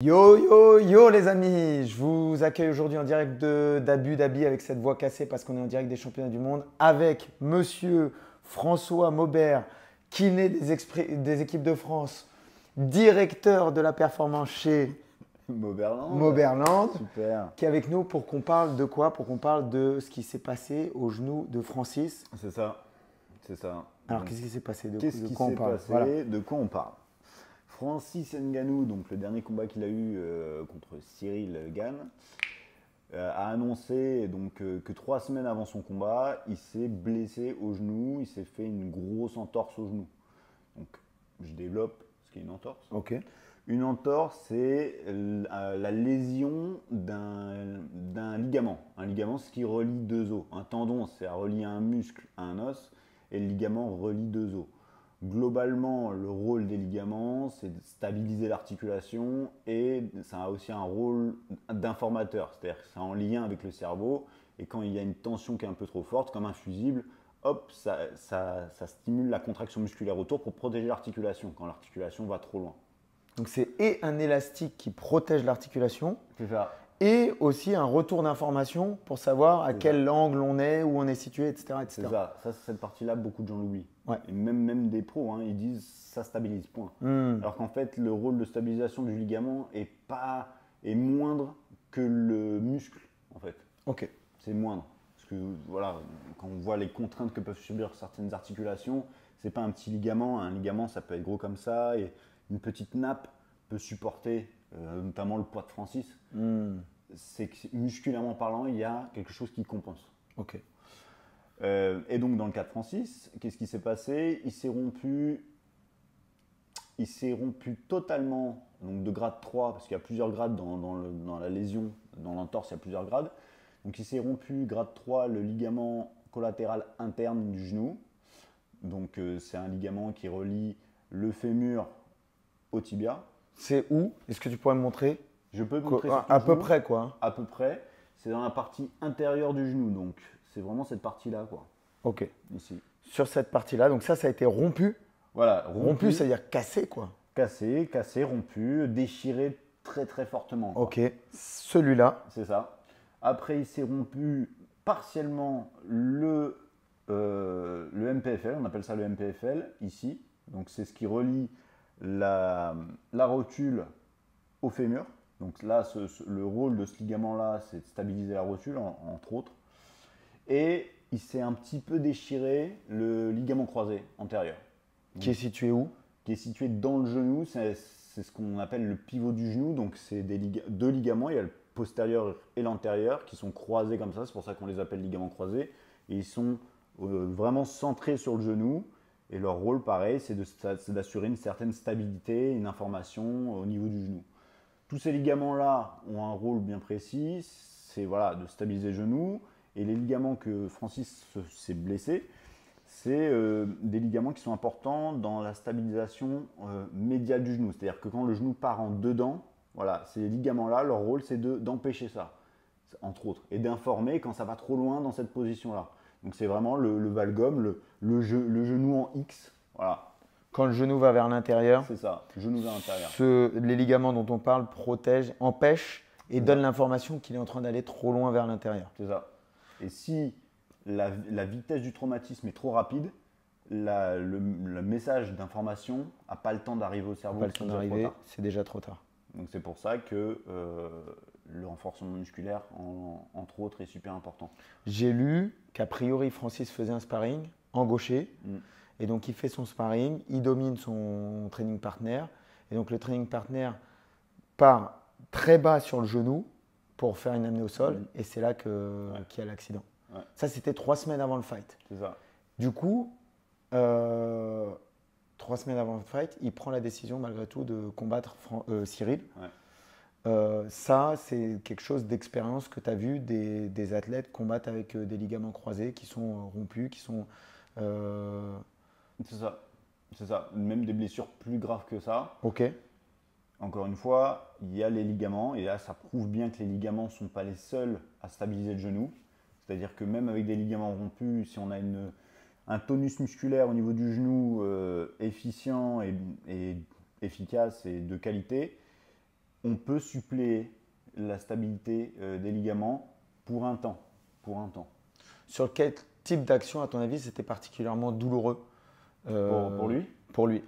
Yo yo yo les amis, je vous accueille aujourd'hui en direct d'Abu Dhabi avec cette voix cassée parce qu'on est en direct des championnats du monde avec monsieur François Maubert, kiné des équipes de France, directeur de la performance chez Mauberland. Mauberland, Super. qui est avec nous pour qu'on parle de quoi? Pour qu'on parle de ce qui s'est passé au genou de Francis. C'est ça. C'est ça. Alors Donc, qu'est-ce qui s'est passé? qu'est-ce De qui quoi on s'est parle? passé? Voilà. De quoi on parle? Francis Ngannou, donc le dernier combat qu'il a eu contre Cyril Gane, a annoncé que 3 semaines avant son combat, il s'est blessé au genou, il s'est fait une grosse entorse au genou. Donc je développe ce qu'est une entorse. Ok. Une entorse, c'est la lésion d'un ligament. Un ligament, c'est ce qui relie deux os. Un tendon, c'est relié un muscle à un os, et le ligament relie deux os. Globalement, le rôle des ligaments, c'est de stabiliser l'articulation et ça a aussi un rôle d'informateur. C'est-à-dire que c'est en lien avec le cerveau, et quand il y a une tension qui est un peu trop forte, comme un fusible, hop, ça stimule la contraction musculaire autour pour protéger l'articulation quand l'articulation va trop loin. Donc c'est et un élastique qui protège l'articulation C'est ça. et aussi un retour d'information pour savoir à quel angle on est, où on est situé, etc. C'est ça. Cette partie-là, beaucoup de gens l'oublient. Ouais. Et même des pros, ils disent ça stabilise, point. Alors qu'en fait, le rôle de stabilisation du ligament est moindre que le muscle, en fait. Ok. C'est moindre. Parce que voilà, quand on voit les contraintes que peuvent subir certaines articulations, c'est pas un petit ligament. Un ligament, ça peut être gros comme ça, et une petite nappe peut supporter notamment le poids de Francis. C'est que musculairement parlant, il y a quelque chose qui compense. Ok. Et donc dans le cas de Francis, qu'est-ce qui s'est passé? Il s'est rompu totalement, donc de grade 3, parce qu'il y a plusieurs grades dans la lésion, dans l'entorse, il y a plusieurs grades. Donc il s'est rompu grade 3 le ligament collatéral interne du genou. Donc c'est un ligament qui relie le fémur au tibia. C'est où? Est-ce que tu pourrais me montrer? Je peux te montrer sur ton À peu genou. près quoi. À peu près. C'est dans la partie intérieure du genou, donc c'est vraiment cette partie-là, quoi. Ok. Ici. Sur cette partie-là, donc ça a été rompu. Voilà, Rompu, c'est-à-dire cassé quoi. Cassé, rompu, déchiré très très fortement, quoi. Ok. Celui-là. C'est ça. Après, il s'est rompu partiellement le MPFL, on appelle ça le MPFL ici. Donc c'est ce qui relie la rotule au fémur. Donc là, le rôle de ce ligament-là, c'est de stabiliser la rotule, entre autres. Et il s'est un petit peu déchiré le ligament croisé antérieur. Qui est situé où? Qui est situé dans le genou. C'est ce qu'on appelle le pivot du genou. Donc c'est deux ligaments. Il y a le postérieur et l'antérieur qui sont croisés comme ça. C'est pour ça qu'on les appelle ligaments croisés. Et ils sont vraiment centrés sur le genou. Et leur rôle, pareil, c'est d'assurer une certaine stabilité, une information au niveau du genou. Tous ces ligaments-là ont un rôle bien précis, c'est voilà, de stabiliser le genou. Et les ligaments que Francis s'est blessé, c'est des ligaments qui sont importants dans la stabilisation médiale du genou. C'est-à-dire que quand le genou part en dedans, voilà, ces ligaments-là, leur rôle, c'est d'empêcher ça, entre autres, et d'informer quand ça va trop loin dans cette position-là. Donc c'est vraiment le valgum, le genou en X, voilà. Quand le genou va vers l'intérieur. C'est ça, genou vers l'intérieur. Les ligaments dont on parle protègent, empêchent et donnent l'information qu'il est en train d'aller trop loin vers l'intérieur. C'est ça. Et si la vitesse du traumatisme est trop rapide, le message d'information n'a pas le temps d'arriver au cerveau. Pas le temps d'arriver, c'est déjà trop tard. Donc c'est pour ça que le renforcement musculaire, entre autres, est super important. J'ai lu qu'a priori Francis faisait un sparring en gaucher. Et donc il fait son sparring, il domine son training partner. Et donc le training partner part très bas sur le genou pour faire une amenée au sol. Et c'est là qu'il y a l'accident. Ouais. Ça, c'était 3 semaines avant le fight. C'est ça. Du coup, 3 semaines avant le fight, il prend la décision malgré tout de combattre Cyril. Ouais. Ça, c'est quelque chose d'expérience que tu as vu des athlètes combattre avec des ligaments croisés qui sont rompus, qui sont… C'est ça. C'est ça. Même des blessures plus graves que ça. Ok. Encore une fois, il y a les ligaments. Et là, ça prouve bien que les ligaments ne sont pas les seuls à stabiliser le genou. C'est-à-dire que même avec des ligaments rompus, si on a un tonus musculaire au niveau du genou efficient et efficace et de qualité, on peut suppléer la stabilité des ligaments pour un temps. Sur quel type d'action, à ton avis, c'était particulièrement douloureux Pour lui, Pour lui.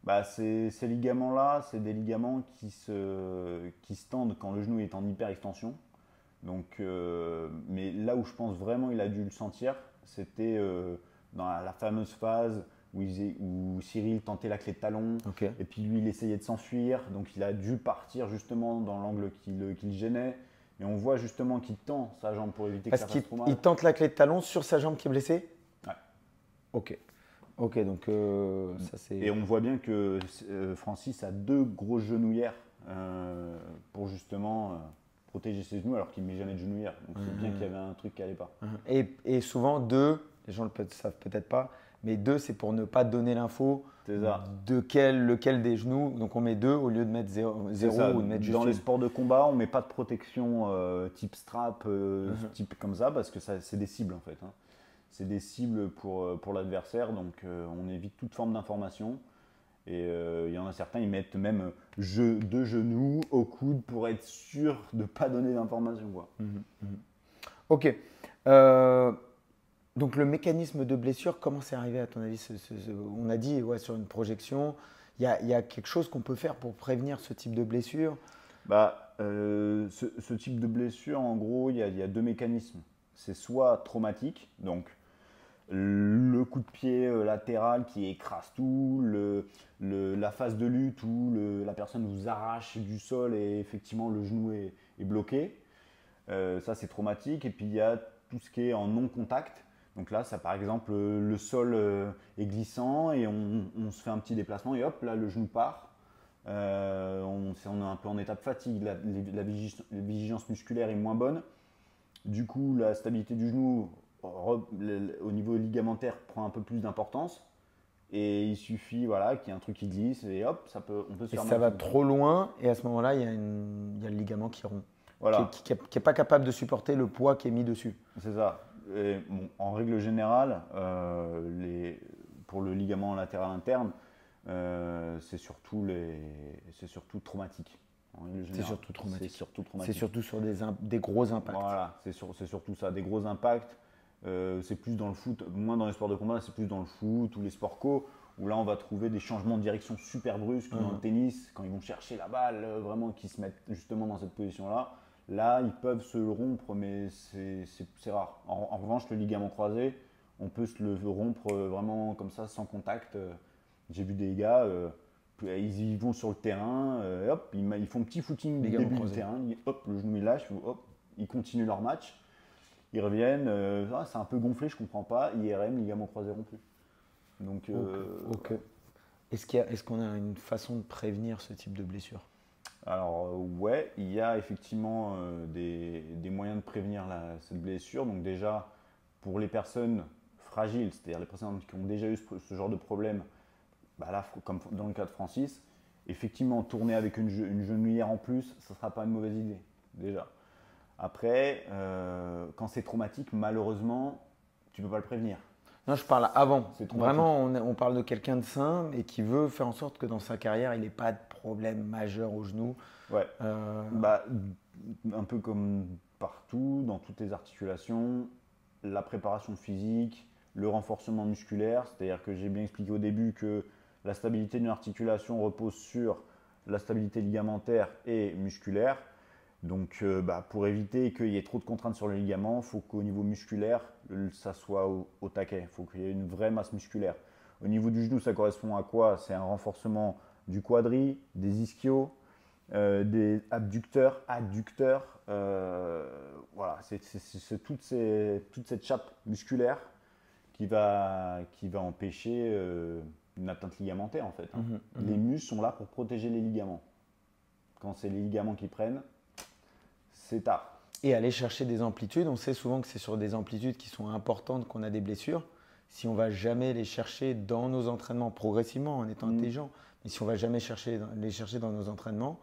bah, ces ligaments-là, c'est des ligaments qui se tendent quand le genou est en hyperextension. Donc, mais là où je pense vraiment il a dû le sentir, c'était dans la fameuse phase où Cyril tentait la clé de talon, Okay. et puis lui il essayait de s'enfuir, donc il a dû partir justement dans l'angle qui le gênait. Et on voit justement qu'il tend sa jambe pour éviter que Parce ça fasse trop mal. qu'il tente la clé de talon sur sa jambe qui est blessée. Ouais. Ok. Ok, donc ça c'est. Et on voit bien que Francis a 2 grosses genouillères pour justement protéger ses genoux alors qu'il ne met jamais de genouillère. Donc c'est bien qu'il y avait un truc qui n'allait pas. Et souvent, deux, les gens ne le savent peut-être pas, mais deux, c'est pour ne pas donner l'info C'est ça. de lequel des genoux. Donc on met deux au lieu de mettre zéro Ça. ou de mettre juste Dans les une. sports de combat, on ne met pas de protection type strap, type comme ça, parce que c'est des cibles en fait. Hein. C'est des cibles pour l'adversaire, donc on évite toute forme d'information. Et il y en a certains, ils mettent même deux genoux au coude pour être sûr de ne pas donner d'informations. Ok. Donc le mécanisme de blessure, comment c'est arrivé à ton avis? On a dit sur une projection, il y a quelque chose qu'on peut faire pour prévenir ce type de blessure? Ce type de blessure, en gros, il y a 2 mécanismes. C'est soit traumatique, donc le coup de pied latéral qui écrase tout, la phase de lutte où la personne vous arrache du sol et effectivement le genou est bloqué. Ça, c'est traumatique. Et puis il y a tout ce qui est en non-contact. Donc là, ça, par exemple, le sol est glissant et on se fait un petit déplacement et hop, là, le genou part. On est un peu en état de fatigue, la vigilance musculaire est moins bonne. Du coup, la stabilité du genou au niveau ligamentaire prend un peu plus d'importance. Et il suffit qu'il y ait un truc qui glisse et hop, on peut se Et faire mal. ça va trop loin et à ce moment-là, il y a le ligament qui rompt, Voilà. qui n'est pas capable de supporter le poids qui est mis dessus. C'est ça. Et, en règle générale, pour le ligament latéral interne, c'est surtout traumatique. C'est surtout traumatique. C'est surtout sur des gros impacts. Voilà, c'est surtout ça, des gros impacts. C'est plus dans le foot, moins dans les sports de combat, c'est plus dans le foot ou les sports co, où là on va trouver des changements de direction super brusques dans le tennis, quand ils vont chercher la balle, vraiment qu'ils se mettent justement dans cette position-là. Là, ils peuvent se le rompre, mais c'est rare. En revanche, le ligament croisé, on peut se le rompre vraiment comme ça, sans contact. J'ai vu des gars, ils vont sur le terrain, hop, ils font un petit footing du début du terrain, hop, le genou il lâche, hop, ils continuent leur match. Ils reviennent, c'est un peu gonflé, je comprends pas. IRM, ligament croisé rompu. Donc, Ok. Est-ce qu'on a une façon de prévenir ce type de blessure? Alors, ouais, il y a effectivement des moyens de prévenir cette blessure. Donc, déjà, pour les personnes fragiles, c'est-à-dire les personnes qui ont déjà eu ce genre de problème, là, comme dans le cas de Francis, effectivement, tourner avec une genouillère en plus, ça ne sera pas une mauvaise idée, déjà. Après, quand c'est traumatique, malheureusement, tu ne peux pas le prévenir. Non, je parle avant. Vraiment, on parle de quelqu'un de sain et qui veut faire en sorte que dans sa carrière, il n'ait pas de problème majeur au genou. Ouais. Un peu comme partout, dans toutes les articulations, la préparation physique, le renforcement musculaire. C'est-à-dire que j'ai bien expliqué au début que la stabilité d'une articulation repose sur la stabilité ligamentaire et musculaire. Donc, pour éviter qu'il y ait trop de contraintes sur le ligament, il faut qu'au niveau musculaire, ça soit au taquet. Il faut qu'il y ait une vraie masse musculaire. Au niveau du genou, ça correspond à quoi? C'est un renforcement du quadri, des ischios, des abducteurs, adducteurs. Voilà, c'est toute cette chape musculaire qui va empêcher une atteinte ligamentaire en fait. Les muscles sont là pour protéger les ligaments. Quand c'est les ligaments qui prennent, c'est tard. Et aller chercher des amplitudes, on sait souvent que c'est sur des amplitudes qui sont importantes qu'on a des blessures. Si on ne va jamais les chercher dans nos entraînements, progressivement en étant intelligent, mais si on ne va jamais les chercher dans nos entraînements,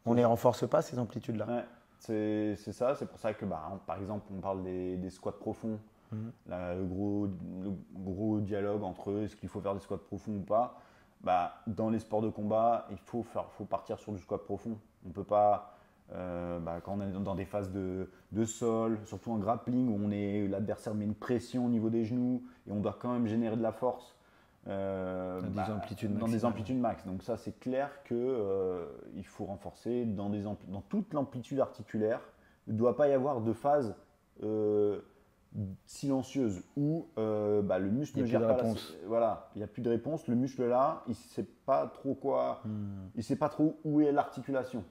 on ne les renforce pas ces amplitudes-là. Ouais, c'est ça, c'est pour ça que par exemple on parle des squats profonds. Le gros dialogue entre est-ce qu'il faut faire des squats profonds ou pas. dans les sports de combat, il faut partir sur du squat profond. On ne peut pas, quand on est dans des phases de sol, surtout en grappling, où l'adversaire met une pression au niveau des genoux et on doit quand même générer de la force. Dans des amplitudes max. Donc ça, c'est clair qu'il faut renforcer dans toute l'amplitude articulaire. Il ne doit pas y avoir de phase silencieuse où le muscle ne gère pas voilà, il n'y a plus de réponse. Le muscle là, il ne sait pas trop quoi, il sait pas trop où est l'articulation.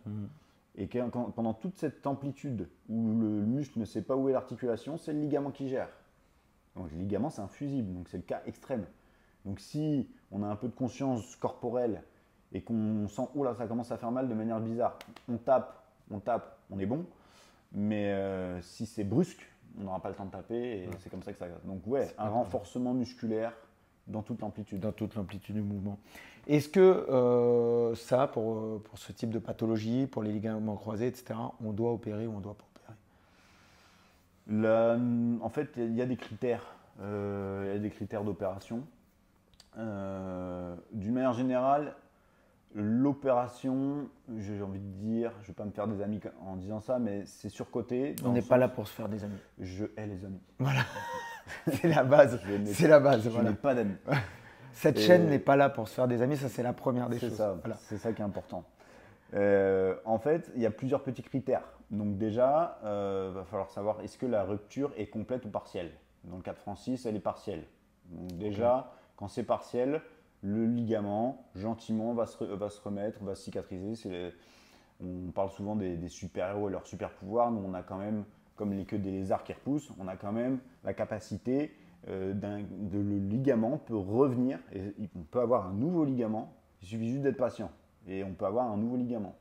Et pendant toute cette amplitude où le muscle ne sait pas où est l'articulation, c'est le ligament qui gère. Donc le ligament, c'est un fusible, donc c'est le cas extrême. Donc si on a un peu de conscience corporelle et qu'on sent « oh là, ça commence à faire mal de manière bizarre », on tape, on est bon. Mais si c'est brusque, on n'aura pas le temps de taper et c'est comme ça que ça va. Donc un renforcement musculaire dans toute l'amplitude. Dans toute l'amplitude du mouvement. Est-ce que pour ce type de pathologie, pour les ligaments croisés, etc., on doit opérer ou on ne doit pas opérer? En fait, il y a des critères. Il y a des critères d'opération. D'une manière générale, l'opération, j'ai envie de dire, je ne vais pas me faire des amis en disant ça, mais c'est surcoté. On n'est pas là pour se faire des amis. Je hais les amis. Voilà, c'est la base. C'est la base. Je n'ai pas d'amis. Cette chaîne n'est pas là pour se faire des amis, ça c'est la première des choses. C'est ça qui est important. En fait, il y a plusieurs petits critères. Donc déjà, il va falloir savoir est-ce que la rupture est complète ou partielle. Dans le cas de Francis, elle est partielle. Donc déjà, quand c'est partiel, le ligament, gentiment, va se remettre, va se cicatriser. On parle souvent des super-héros et leurs super-pouvoirs. Nous, on a quand même, comme les queues des lézards qui repoussent, on a quand même la capacité le ligament peut revenir. Et on peut avoir un nouveau ligament. Il suffit juste d'être patient. Et on peut avoir un nouveau ligament.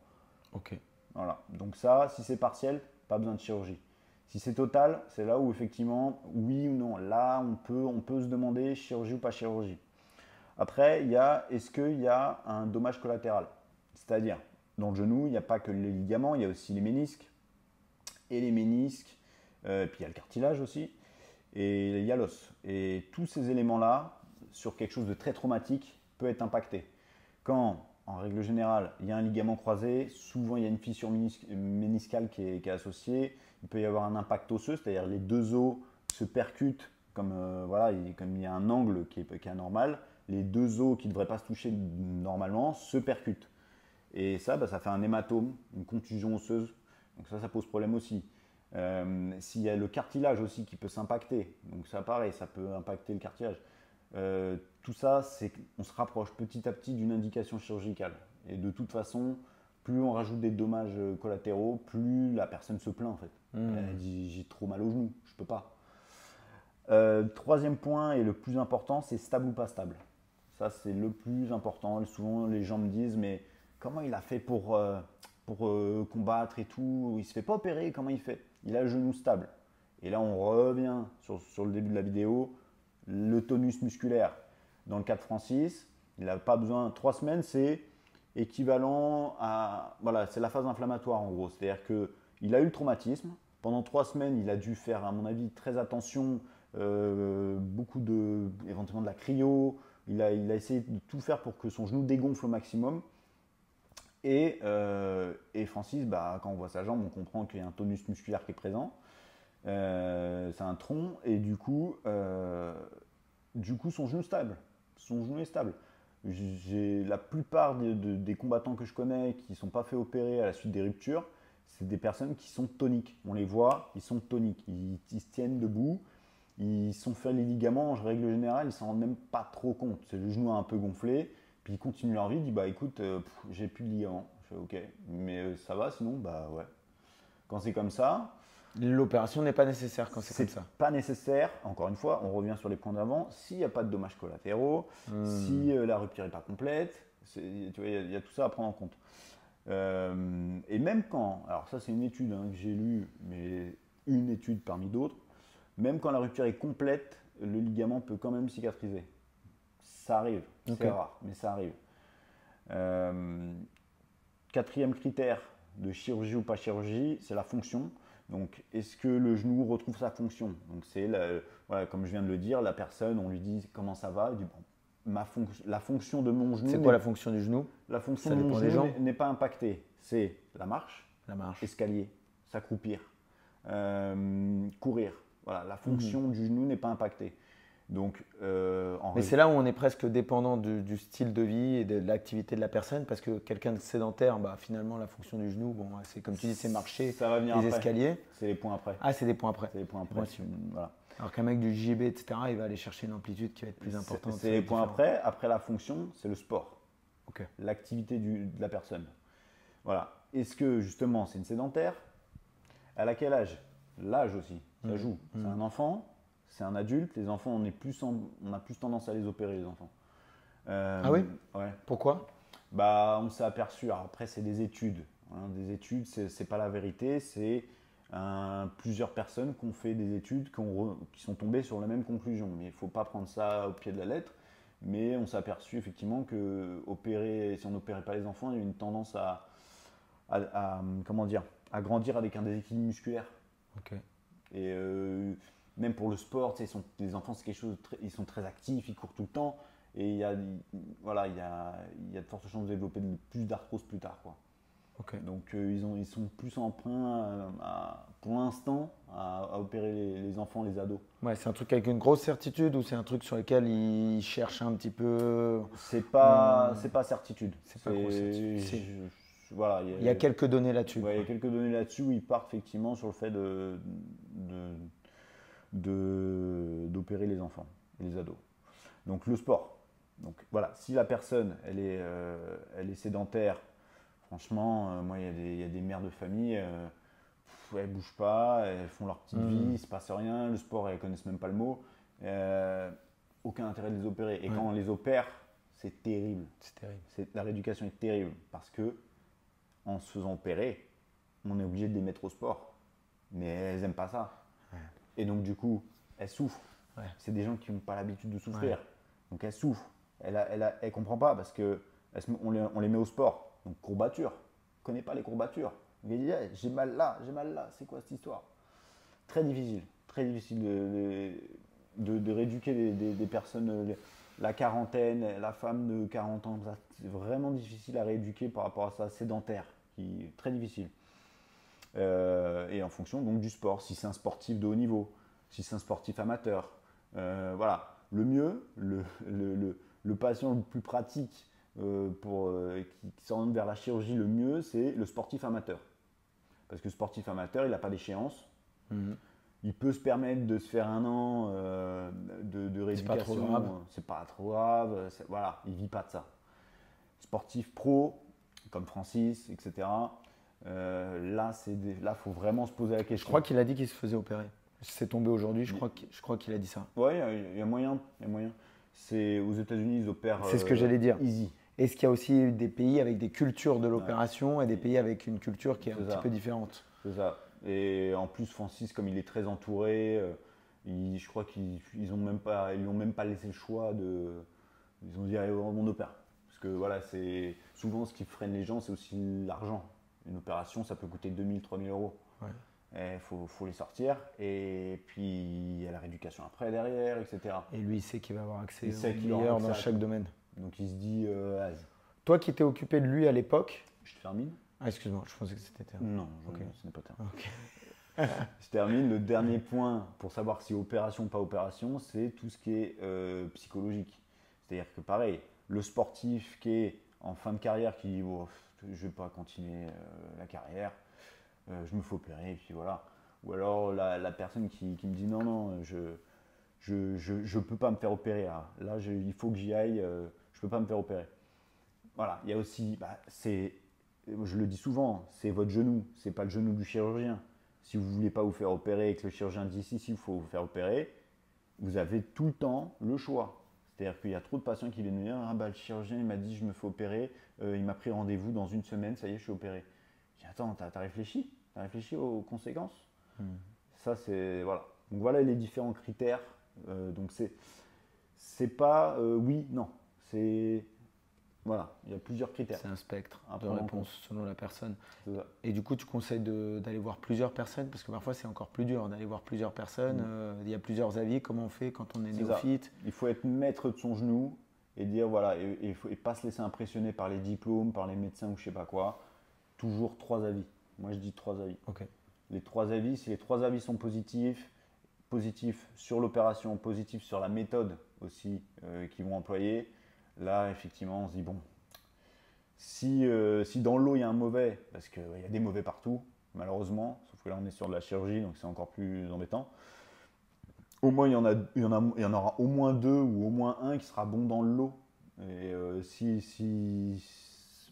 Ok. Voilà. Donc ça, si c'est partiel, pas besoin de chirurgie. Si c'est total, c'est là où effectivement, oui ou non. Là, on peut se demander chirurgie ou pas chirurgie. Après, est-ce qu'il y a un dommage collatéral? C'est-à-dire, dans le genou, il n'y a pas que les ligaments, il y a aussi les ménisques. Et les ménisques, puis il y a le cartilage aussi, et il y a l'os. Et tous ces éléments-là, sur quelque chose de très traumatique, peut être impacté. Quand, en règle générale, il y a un ligament croisé, souvent il y a une fissure méniscale qui est associée. Il peut y avoir un impact osseux, c'est-à-dire les deux os se percutent, comme il y a un angle qui est anormal. Les deux os qui ne devraient pas se toucher normalement se percutent. Et ça, ça fait un hématome, une contusion osseuse. Donc ça pose problème aussi. S'il y a le cartilage aussi qui peut s'impacter, donc ça pareil, ça peut impacter le cartilage. Tout ça, on se rapproche petit à petit d'une indication chirurgicale. Et de toute façon, plus on rajoute des dommages collatéraux, plus la personne se plaint en fait. Elle dit j'ai trop mal au genou, je peux pas. Troisième point et le plus important, c'est stable ou pas stable. Ça, c'est le plus important. Souvent, les gens me disent mais comment il a fait pour combattre et tout? Il ne se fait pas opérer, comment il fait? Il a le genou stable. Et là, on revient sur le début de la vidéo. Le tonus musculaire. Dans le cas de Francis, il n'a pas besoin. 3 semaines, c'est équivalent à. Voilà, c'est la phase inflammatoire en gros. C'est-à-dire qu'il a eu le traumatisme. Pendant 3 semaines, il a dû faire, à mon avis, très attention. Éventuellement de la cryo. Il a essayé de tout faire pour que son genou dégonfle au maximum. Et Francis, quand on voit sa jambe, on comprend qu'il y a un tonus musculaire qui est présent. C'est un tronc et du coup son genou stable. Son genou est stable. La plupart des combattants que je connais qui ne sont pas fait opérer à la suite des ruptures, c'est des personnes qui sont toniques. On les voit, ils sont toniques. Ils se tiennent debout. Ils sont fait les ligaments, en règle générale, ils ne s'en rendent même pas trop compte. C'est le genou un peu gonflé. Puis ils continuent leur vie, ils disent écoute, j'ai plus de ligaments. Je fais ok, mais ça va sinon, ouais. Quand c'est comme ça. L'opération n'est pas nécessaire quand c'est comme ça. Pas nécessaire, encore une fois, on revient sur les points d'avant. S'il n'y a pas de dommages collatéraux, si la rupture n'est pas complète, il y a tout ça à prendre en compte. Et même quand, alors ça c'est une étude que j'ai lue, mais une étude parmi d'autres, même quand la rupture est complète, le ligament peut quand même cicatriser. Ça arrive, c'est rare, mais ça arrive. Quatrième critère de chirurgie ou pas chirurgie, c'est la fonction. Donc, est-ce que le genou retrouve sa fonction? Donc, c'est comme je viens de le dire, la personne, on lui dit comment ça va, il dit bon, la fonction de mon genou. C'est quoi la fonction du genou? La fonction Ça de mon dépend des genou gens. n'est pas impactée. C'est la marche, La marche. escalier, s'accroupir, courir. Voilà, la fonction du genou n'est pas impactée. Donc, Mais c'est là où on est presque dépendant du style de vie et de l'activité de la personne, parce que quelqu'un de sédentaire, bah, finalement, la fonction du genou, bon, c'est comme tu dis, c'est marcher, ça va venir les après. escaliers. C'est les points après. Ah, c'est des points après. C'est les points après. Ouais, tu- Voilà. Alors qu'un mec du JB, etc., il va aller chercher une amplitude qui va être plus importante. C'est les points après. Après la fonction, c'est le sport. Ok. L'activité de la personne. Voilà. Est-ce que justement c'est une sédentaire? Elle a quel âge? L'âge aussi, ça joue. C'est un enfant, c'est un adulte. Les enfants, on a plus tendance à les opérer, les enfants. Ah oui? Ouais. Pourquoi? Bah, on s'est aperçu. Alors après, c'est des études. Hein. Des études, c'est pas la vérité. C'est plusieurs personnes qui ont fait des études qui sont tombées sur la même conclusion. Mais il ne faut pas prendre ça au pied de la lettre. Mais on s'est aperçu effectivement que si on n'opérait pas les enfants, il y a une tendance comment dire, à grandir avec un déséquilibre musculaire. Ok. Et même pour le sport, tu sais, les enfants, c'est quelque chose ils sont très actifs, ils courent tout le temps. Et il y a de fortes chances de développer plus d'arthrose plus tard, quoi. Ok. Donc ils sont plus emprunts pour l'instant à opérer les enfants, les ados. Ouais, c'est un truc avec une grosse certitude ou c'est un truc sur lequel ils cherchent un petit peu. C'est pas certitude. C'est pas grosse certitude. Voilà, Il y a quelques données là-dessus. Ouais, il y a quelques données là-dessus où ils partent effectivement sur le fait d'opérer les enfants et les ados. Donc le sport. Donc voilà, si la personne elle est sédentaire, franchement, moi il y a des mères de famille, elles bougent pas, elles font leur petite vie, il se passe rien, le sport elles connaissent même pas le mot, aucun intérêt de les opérer. Et quand on les opère, c'est terrible. C'est terrible. La rééducation est terrible parce que en se faisant opérer, on est obligé de les mettre au sport. Mais elles n'aiment pas ça. Ouais. Et donc, du coup, elles souffrent. Ouais. C'est des gens qui n'ont pas l'habitude de souffrir. Ouais. Donc, elles souffrent. Elle ne comprend pas parce qu'on les met au sport. Donc, courbature. Elle ne connaît pas les courbatures. Donc, elle dit hey, j'ai mal là. C'est quoi cette histoire? Très difficile. Très difficile de rééduquer des personnes. La quarantaine, la femme de 40 ans, c'est vraiment difficile à rééduquer par rapport à ça, sédentaire, qui est très difficile. Et en fonction donc du sport, si c'est un sportif de haut niveau, si c'est un sportif amateur, voilà. Le mieux, le patient le plus pratique qui s'oriente vers la chirurgie, le mieux, c'est le sportif amateur. Parce que le sportif amateur, il n'a pas d'échéance. Il peut se permettre de se faire un an de rééducation. C'est pas trop grave. Voilà, il ne vit pas de ça. Sportif pro, comme Francis, etc. Là, il faut vraiment se poser la question. Je crois qu'il a dit qu'il se faisait opérer. C'est tombé aujourd'hui, je crois qu'il a dit ça. Oui, il y a moyen. C'est aux États-Unis, ils opèrent. C'est ce que j'allais dire. Easy. Est-ce qu'il y a aussi des pays avec des cultures de l'opération et des pays avec une culture qui est un petit peu différente? C'est ça. Et en plus, Francis, comme il est très entouré, je crois qu'ils lui ont même pas laissé le choix ils ont dit allez, on opère. Parce que voilà, c'est souvent ce qui freine les gens, c'est aussi l'argent. Une opération, ça peut coûter 2000, 3000 euros. Ouais. Il faut les sortir. Et puis, il y a la rééducation après, derrière, etc. Et lui, il sait qu'il va avoir accès au meilleur dans chaque domaine. Donc, il se dit Toi qui t'es occupé de lui à l'époque. Je termine. Ah, excuse-moi, je pensais que c'était terminé. Non, ce n'est pas terminé. Okay. Je termine. Le dernier point pour savoir si opération ou pas opération, c'est tout ce qui est psychologique. C'est-à-dire que pareil, le sportif qui est en fin de carrière qui dit oh, je ne vais pas continuer la carrière, je me fais opérer et puis voilà. Ou alors la personne qui me dit non, je peux pas me faire opérer. Là, il faut que j'y aille, je peux pas me faire opérer. Voilà, il y a aussi, je le dis souvent, c'est votre genou, c'est pas le genou du chirurgien. Si vous ne voulez pas vous faire opérer et que le chirurgien dit si, il faut vous faire opérer, vous avez tout le temps le choix. C'est-à-dire qu'il y a trop de patients qui viennent me dire le chirurgien il m'a dit je me fais opérer, il m'a pris rendez-vous dans une semaine, ça y est, je suis opéré. Je dis attends, t'as réfléchi? T'as réfléchi aux conséquences? Ça, c'est. Voilà. Donc voilà les différents critères. Donc c'est pas oui, non. C'est. Voilà, il y a plusieurs critères. C'est un spectre de réponse selon la personne. Et du coup, tu conseilles d'aller voir plusieurs personnes parce que parfois c'est encore plus dur d'aller voir plusieurs personnes. Il y a plusieurs avis. Comment on fait quand on est néophyte? Il faut être maître de son genou et dire voilà, et pas se laisser impressionner par les diplômes, par les médecins ou je sais pas quoi. Toujours 3 avis. Moi je dis 3 avis. Ok. Les 3 avis, si les 3 avis sont positifs sur l'opération, positifs sur la méthode aussi qu'ils vont employer, là effectivement on se dit bon, si dans l'eau il y a un mauvais, parce qu'il y a des mauvais partout, malheureusement, sauf que là on est sur de la chirurgie donc c'est encore plus embêtant. Au moins il y en aura au moins 2 ou au moins un qui sera bon dans l'eau. Et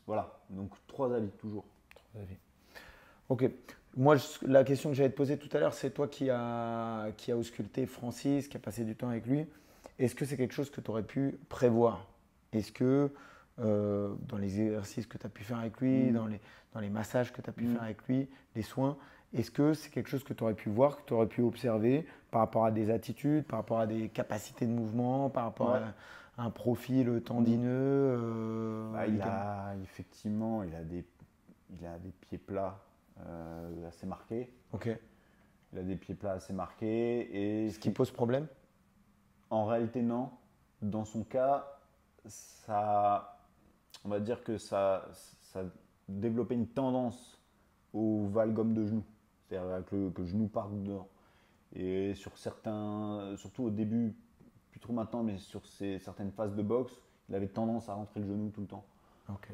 voilà, donc 3 avis toujours. 3 avis. Ok. Moi, la question que j'allais te poser tout à l'heure, c'est toi qui a ausculté Francis, qui a passé du temps avec lui. Est-ce que c'est quelque chose que tu aurais pu prévoir? Est-ce que dans les exercices que tu as pu faire avec lui, dans les massages que tu as pu faire avec lui, les soins, est-ce que c'est quelque chose que tu aurais pu voir, que tu aurais pu observer par rapport à des attitudes, par rapport à des capacités de mouvement, par rapport à un profil tendineux Effectivement, il a des pieds plats assez marqués. Ok. Il a des pieds plats assez marqués. Et ce qui pose problème? En réalité, non. Dans son cas, on va dire que ça développait une tendance au valgum de genou. C'est-à-dire que le genou part dedans. Et sur certains, surtout au début, plus trop maintenant, mais sur certaines phases de boxe, il avait tendance à rentrer le genou tout le temps. Ok.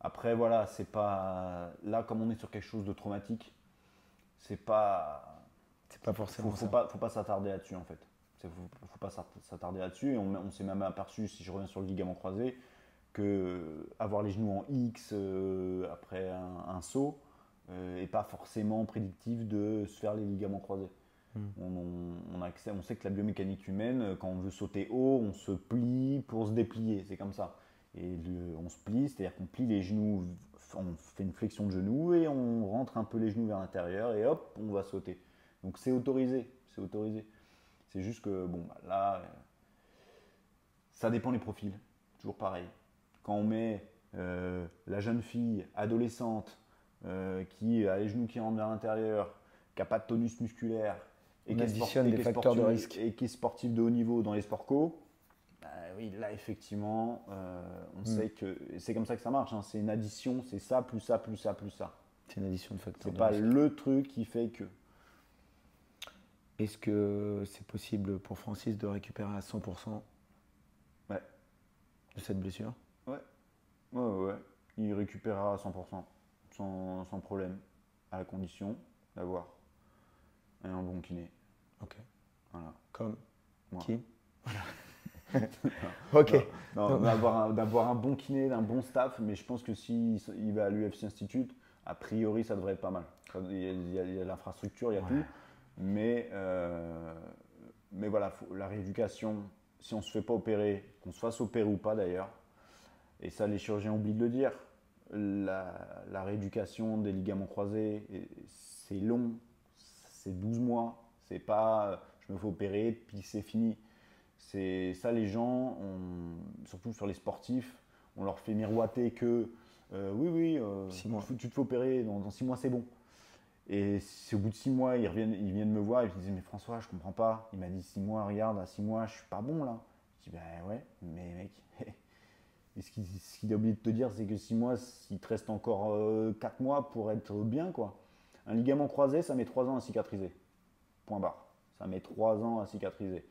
Après, voilà, c'est pas. Là, comme on est sur quelque chose de traumatique, c'est pas. C'est pas forcément faut pas s'attarder là-dessus, en fait. Faut pas s'attarder là-dessus. Et on s'est même aperçu, si je reviens sur le ligament croisé, que avoir les genoux en X après un saut n'est pas forcément prédictif de se faire les ligaments croisés. On sait que la biomécanique humaine, quand on veut sauter haut, on se plie pour se déplier, c'est comme ça. Et on se plie, c'est-à-dire qu'on plie les genoux, on fait une flexion de genoux et on rentre un peu les genoux vers l'intérieur et hop, on va sauter. Donc c'est autorisé, c'est autorisé. C'est juste que, bon, là, ça dépend des profils, toujours pareil. Quand on met la jeune fille adolescente qui a les genoux qui rentrent vers l'intérieur, qui n'a pas de tonus musculaire, et qui additionne des facteurs de risque. Et qui est sportif de haut niveau dans les sports co, oui, là effectivement, on sait que c'est comme ça que ça marche. Hein. C'est une addition, c'est ça, plus ça, plus ça, plus ça. C'est une addition de facteurs C'est de pas risque. le truc qui fait que. Est-ce que c'est possible pour Francis de récupérer à 100% de cette blessure? Ouais. Il récupérera à 100%, sans problème, à la condition d'avoir un bon kiné. Ok. Voilà. Comme Moi. qui? Ok. Non, d'avoir un bon kiné, d'un bon staff, mais je pense que s'il va à l'UFC Institute, a priori, ça devrait être pas mal. Il y a l'infrastructure, il y a tout. Mais voilà, la rééducation, si on ne se fait pas opérer, qu'on se fasse opérer ou pas d'ailleurs, et ça les chirurgiens oublient de le dire, la rééducation des ligaments croisés, c'est long, c'est 12 mois, c'est pas je me fais opérer puis c'est fini. C'est ça, les gens, surtout sur les sportifs, on leur fait miroiter que oui, 6 mois. tu te fais opérer, dans 6 mois c'est bon. Et si au bout de 6 mois, ils viennent me voir et ils me disent mais François, je comprends pas. Il m'a dit 6 mois, regarde, à 6 mois, je suis pas bon là. Je dis ben ouais, mais mec, et ce qu'il a oublié de te dire, c'est que 6 mois, il te reste encore 4 mois pour être bien, quoi. Un ligament croisé, ça met 3 ans à cicatriser. Point barre. Ça met 3 ans à cicatriser.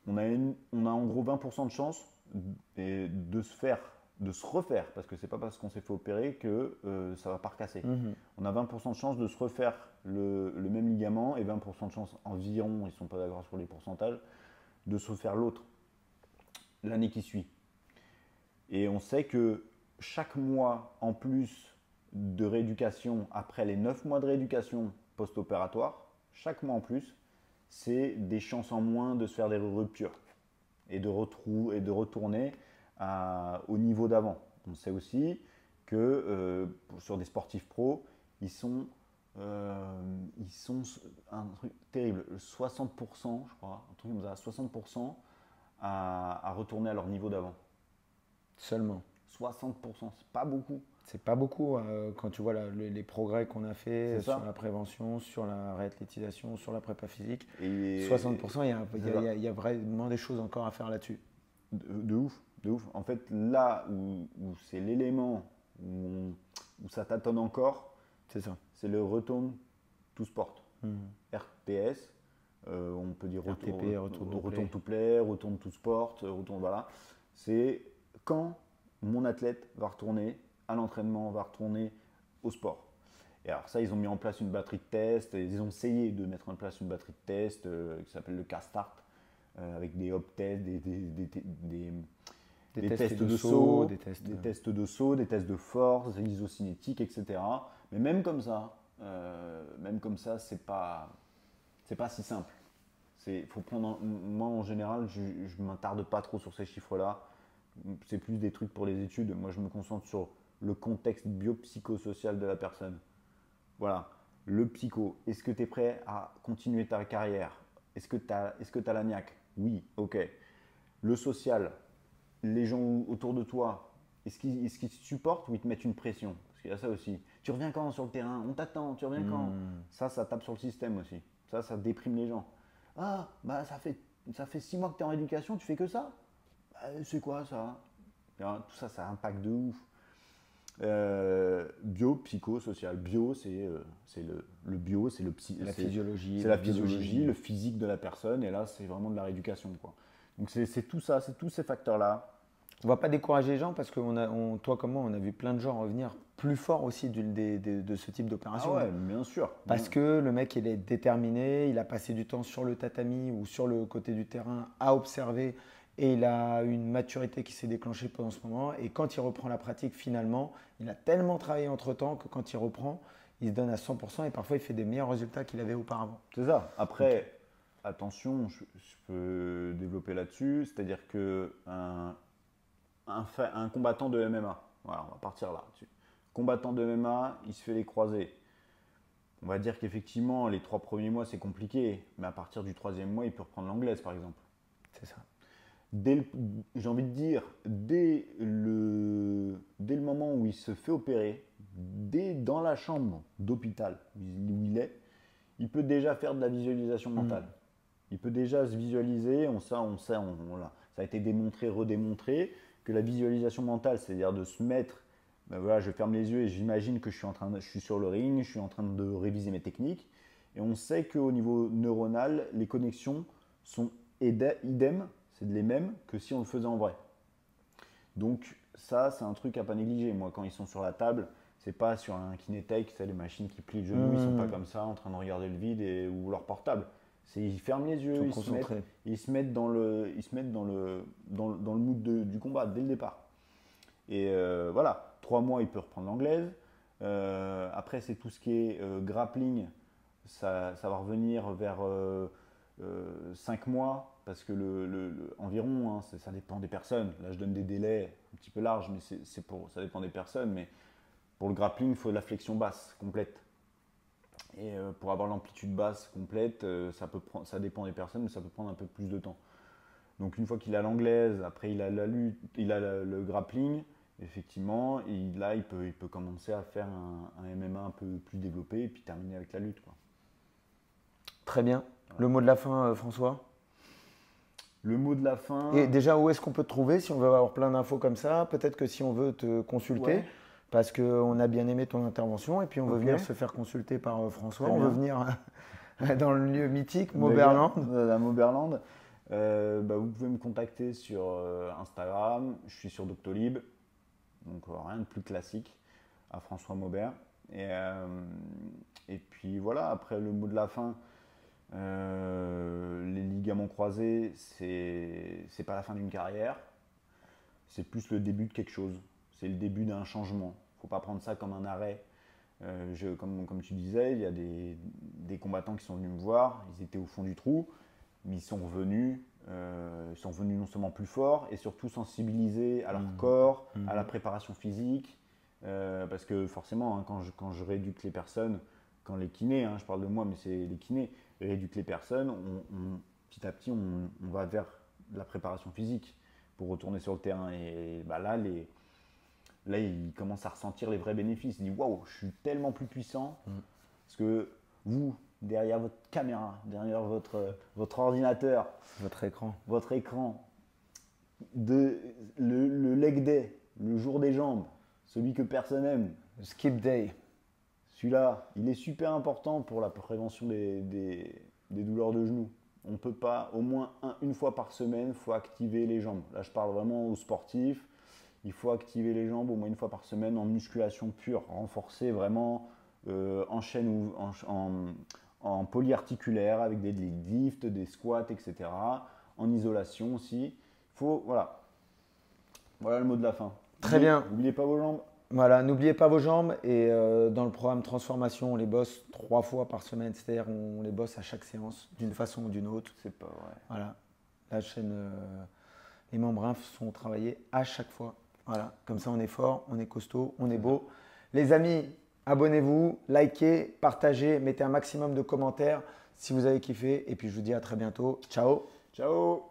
On a en gros 20% de chance de se refaire, parce que c'est pas parce qu'on s'est fait opérer que ça va pas recasser. On a 20% de chance de se refaire le même ligament et 20% de chance environ, ils ne sont pas d'accord sur les pourcentages, de se refaire l'autre l'année qui suit. Et on sait que chaque mois en plus de rééducation, après les 9 mois de rééducation post-opératoire, chaque mois en plus, c'est des chances en moins de se faire des ruptures et de retourner au niveau d'avant. On sait aussi que sur des sportifs pros, ils sont un truc terrible, 60%, je crois, un truc comme ça, 60% à retourner à leur niveau d'avant. Seulement 60%, c'est pas beaucoup. C'est pas beaucoup quand tu vois les progrès qu'on a fait sur la prévention, sur la réathlétisation, sur la prépa physique. Et 60%, il y a vraiment des choses encore à faire là-dessus. De ouf, de ouf. En fait, là où c'est l'élément où ça tâtonne encore, C'est ça. c'est le Return to Sport. RTS, on peut dire RTP, Return to Play, Return to Sport, voilà. C'est quand mon athlète va retourner à l'entraînement, va retourner au sport. Et alors ça, ils ont mis en place une batterie de test, ils ont essayé de mettre en place une batterie de test qui s'appelle le K-Start, avec des hop tests, des tests de saut, des tests de saut, des tests de force, des isocinétiques, etc. Mais même comme ça, c'est pas si simple. Faut prendre, moi en général, je ne m'attarde pas trop sur ces chiffres-là. C'est plus des trucs pour les études. Moi, je me concentre sur le contexte biopsychosocial de la personne. Voilà. Le psycho, est-ce que tu es prêt à continuer ta carrière? Est-ce que tu as la niaque? Oui, ok. Le social, les gens autour de toi, est-ce qu'ils te supportent ou ils te mettent une pression? Parce qu'il y a ça aussi. Tu reviens quand sur le terrain? On t'attend, tu reviens quand? Ça tape sur le système aussi. Ça déprime les gens. Ah, bah ça fait 6 mois que tu es en éducation, tu fais que ça? Bah, c'est quoi ça? Tout ça, ça impacte de ouf. Bio, psycho, social. Bio, c'est le bio, c'est la physiologie. C'est la physiologie, le physique de la personne, et là, c'est vraiment de la rééducation, quoi. Donc c'est tout ça, c'est tous ces facteurs-là. On ne va pas décourager les gens parce que toi comme moi, on a vu plein de gens revenir plus forts aussi de ce type d'opération. Ah ouais, bien sûr. Parce que le mec, il est déterminé, il a passé du temps sur le tatami ou sur le côté du terrain à observer et il a une maturité qui s'est déclenchée pendant ce moment. Et quand il reprend la pratique, finalement, il a tellement travaillé entre-temps que quand il reprend, il se donne à 100% et parfois il fait des meilleurs résultats qu'il avait auparavant. C'est ça. Après, attention, je peux développer là-dessus, c'est-à-dire qu'un combattant de MMA, voilà, on va partir là-dessus. Combattant de MMA, il se fait les croisés. On va dire qu'effectivement, les 3 premiers mois, c'est compliqué, mais à partir du 3e mois, il peut reprendre l'anglaise, par exemple. C'est ça. J'ai envie de dire, dès le moment où il se fait opérer, dans la chambre d'hôpital où il est, il peut déjà faire de la visualisation mentale. Il peut déjà se visualiser, ça a été démontré, redémontré, que la visualisation mentale, c'est-à-dire de se mettre, ben voilà, je ferme les yeux et j'imagine que je suis sur le ring, je suis en train de réviser mes techniques, et on sait qu'au niveau neuronal, les connexions sont idem, c'est les mêmes que si on le faisait en vrai. Donc ça, c'est un truc à pas négliger. Moi, quand ils sont sur la table, c'est pas sur un Kinetech, c'est les machines qui plient le genou, ils sont pas comme ça en train de regarder le vide ou leur portable. Ils ferment les yeux, ils se mettent dans le mood du combat dès le départ. Et voilà, 3 mois, il peut reprendre l'anglaise. Après, c'est tout ce qui est grappling, ça va revenir vers 5 mois, parce que environ, hein, ça dépend des personnes. Là, je donne des délais un petit peu larges, mais ça dépend des personnes. Mais pour le grappling, il faut de la flexion basse complète. Et pour avoir l'amplitude basse complète, ça dépend des personnes, mais ça peut prendre un peu plus de temps. Donc une fois qu'il a l'anglaise, après il a la lutte, il a le grappling, effectivement, là il peut commencer à faire un MMA un peu plus développé et puis terminer avec la lutte, quoi. Très bien. Le mot de la fin, François? Le mot de la fin. Et déjà, où est-ce qu'on peut te trouver si on veut avoir plein d'infos comme ça? Peut-être que si on veut te consulter. Ouais. Parce qu'on a bien aimé ton intervention et puis on veut venir se faire consulter par François. On veut venir dans le lieu mythique, Mauberland. La Mauberland. Vous pouvez me contacter sur Instagram. Je suis sur Doctolib. Donc rien de plus classique, à François Maubert. Et puis voilà, après le mot de la fin, les ligaments croisés, c'est pas la fin d'une carrière. C'est plus le début de quelque chose. C'est le début d'un changement. Il ne faut pas prendre ça comme un arrêt. Comme tu disais, il y a des combattants qui sont venus me voir, ils étaient au fond du trou, mais ils sont revenus non seulement plus forts et surtout sensibilisés à leur corps, à la préparation physique. Parce que forcément, hein, quand je rééduque les personnes, quand les kinés, hein, je parle de moi, mais c'est les kinés, rééduquent les personnes, petit à petit, on va vers la préparation physique pour retourner sur le terrain. Et là, il commence à ressentir les vrais bénéfices. Il dit waouh, je suis tellement plus puissant. Parce que vous, derrière votre caméra, derrière votre ordinateur, votre écran, le leg day, le jour des jambes, celui que personne aime. Skip day. Celui-là, il est super important pour la prévention des douleurs de genoux. On ne peut pas, au moins une fois par semaine, il faut activer les jambes. Là, je parle vraiment aux sportifs. Il faut activer les jambes au moins une fois par semaine en musculation pure, renforcer vraiment en chaîne ou en polyarticulaire avec des deadlifts, des squats, etc. En isolation aussi. Voilà. Voilà le mot de la fin. Très bien. N'oubliez pas vos jambes. Voilà, n'oubliez pas vos jambes et dans le programme Transformation, on les bosse 3 fois par semaine, c'est-à-dire on les bosse à chaque séance d'une façon ou d'une autre. C'est pas vrai. Voilà, la chaîne, les membres inf sont travaillés à chaque fois. Voilà, comme ça on est fort, on est costaud, on est beau. Les amis, abonnez-vous, likez, partagez, mettez un maximum de commentaires si vous avez kiffé et puis je vous dis à très bientôt. Ciao. Ciao.